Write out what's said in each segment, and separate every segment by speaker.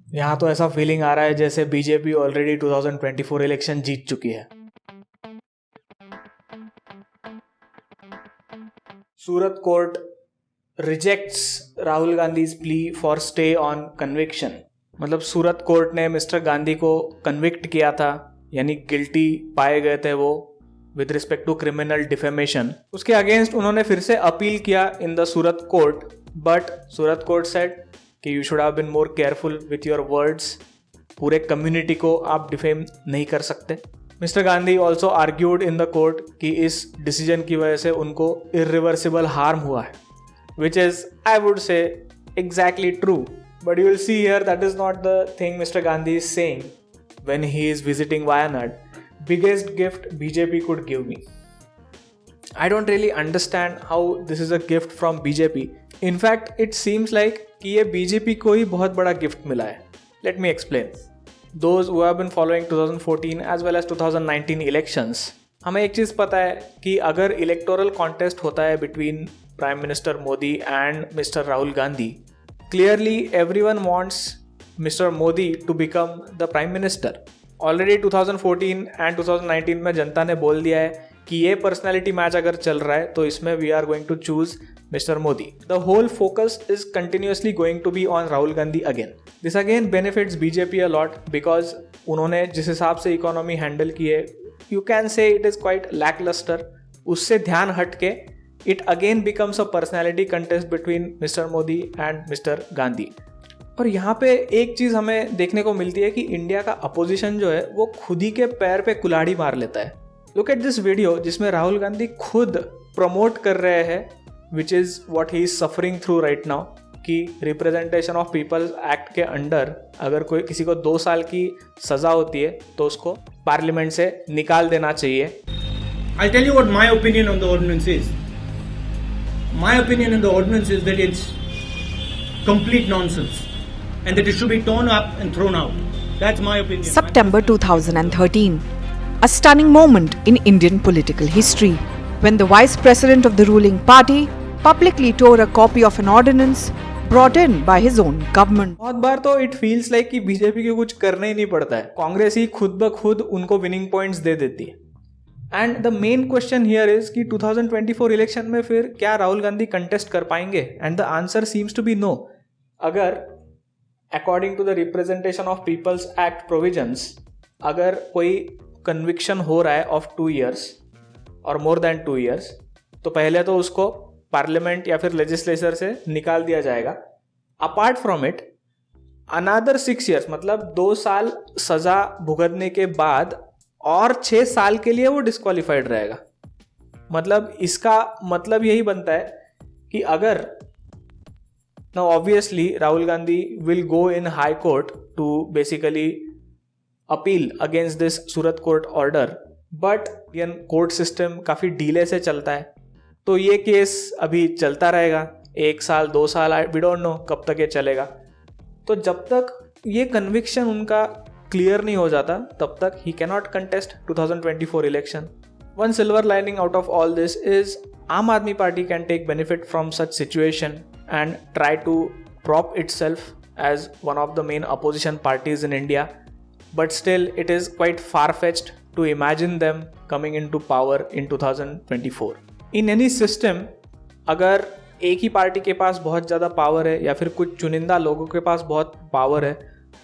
Speaker 1: यहाँ तो ऐसा फीलिंग आ रहा है जैसे बीजेपी ऑलरेडी 2024 इलेक्शन जीत चुकी है। Surat court rejects Rahul Gandhi's plea for stay on conviction. मतलब सूरत कोर्ट ने मिस्टर गांधी को कन्विक्ट किया था, यानी गिल्टी पाए गए थे वो with respect to criminal defamation. उसके अगेंस्ट उन्होंने फिर से अपील किया in the Surat court, but Surat court said कि you should have been more careful with your words. पूरे कम्युनिटी को आप डिफेम नहीं कर सकते। Mister Gandhi also argued in the court कि इस डिसीजन की वजह से उनको इरिवर्सिबल हार्म हुआ है, which is I would say exactly true, but you will see here that is not the thing mister Gandhi is saying when he is visiting Wayanad. Biggest gift BJP could give me. I don't really understand how this is a gift from BJP. In fact, it seems like कि ये BJP को ही बहुत बड़ा gift मिला है. Let me explain. Those who have been following 2014 as well as 2019 elections, हमें एक चीज़ पता है कि अगर इलेक्टोरल कॉन्टेस्ट होता है between prime minister Modi and mister Rahul Gandhi, clearly everyone wants mister Modi to become the prime minister. Already 2014 and 2019 में जनता ने बोल दिया है कि ये पर्सनैलिटी मैच अगर चल रहा है तो इसमें we are going to choose mister Modi. The whole focus is continuously going to be on Rahul Gandhi again. This again benefits BJP a lot because उन्होंने जिस हिसाब से इकोनॉमी हैंडल की है, you can say it is quite lacklustre. उससे ध्यान हट के it again becomes a personality contest between mister Modi and mister Gandhi. और यहाँ पे एक चीज़ हमें देखने को मिलती है कि इंडिया का अपोजिशन जो है वो खुद ही के पैर पे कुल्हाड़ी मार लेता है। लुक एट दिस वीडियो जिसमें राहुल गांधी खुद प्रमोट कर रहे हैं which is what he is suffering through right now, कि रिप्रेजेंटेशन ऑफ पीपल्स एक्ट के अंडर अगर कोई किसी को 2 साल की सज़ा होती है तो उसको पार्लियामेंट से निकाल देना चाहिए।
Speaker 2: I'll tell you what my opinion on the ordinance is. My opinion on the ordinance is that it's complete nonsense. And that it should be torn up and thrown out. That's my opinion.
Speaker 3: September 2013, a stunning moment in Indian political history, when the Vice President of the ruling party publicly tore a copy of an ordinance brought in by his own government.
Speaker 1: बहुत बार तो it feels like कि BJP को कुछ करना ही नहीं पड़ता है, कांग्रेस ही खुद ब खुद उनको विनिंग पॉइंट्स दे देती है। And the main question here is कि 2024 इलेक्शन में फिर क्या राहुल गांधी कंटेस्ट कर पाएंगे? And the answer seems to be no. अगर according to the representation of people's act provisions अगर कोई कन्विक्शन हो रहा है ऑफ 2 years और मोर देन 2 years, तो पहले तो उसको पार्लियामेंट या फिर लेजिस्लेचर से निकाल दिया जाएगा। Apart from it another 6 years, मतलब 2 साल सजा भुगतने के बाद और 6 साल के लिए वो डिस्क्वालिफाइड रहेगा। मतलब इसका मतलब यही बनता है कि अगर now obviously Rahul Gandhi will go in high court to basically appeal against this Surat court order, but Indian court system काफ़ी डीले से चलता है, तो ये केस अभी चलता रहेगा 1 साल 2 साल, we don't know कब तक ये चलेगा। तो जब तक ये कन्विक्शन उनका क्लियर नहीं हो जाता तब तक he cannot contest 2024 election. One silver lining out of all this is Aam Aadmi Party can take benefit from such situation and try to prop itself as one of the main opposition parties in India, but still it is quite far-fetched to imagine them coming into power in 2024. In any system, अगर एक ही party के पास बहुत ज़्यादा power है या फिर कुछ चुनिंदा लोगों के पास बहुत पावर है,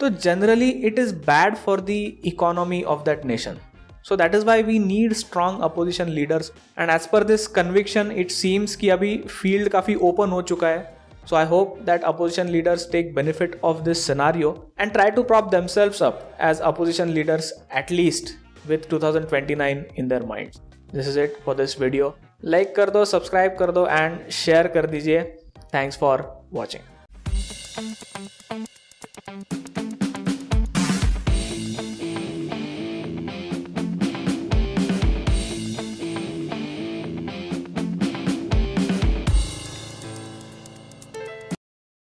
Speaker 1: तो generally it is bad for the economy of that nation. So that is why we need strong opposition leaders. And as per this conviction, it seems कि अभी field काफ़ी open हो चुका है. So I hope that opposition leaders take benefit of this scenario and try to prop themselves up as opposition leaders at least with 2029 in their minds. This is it for this video. Like कर दो, subscribe कर दो and share कर दीजिए. Thanks for watching.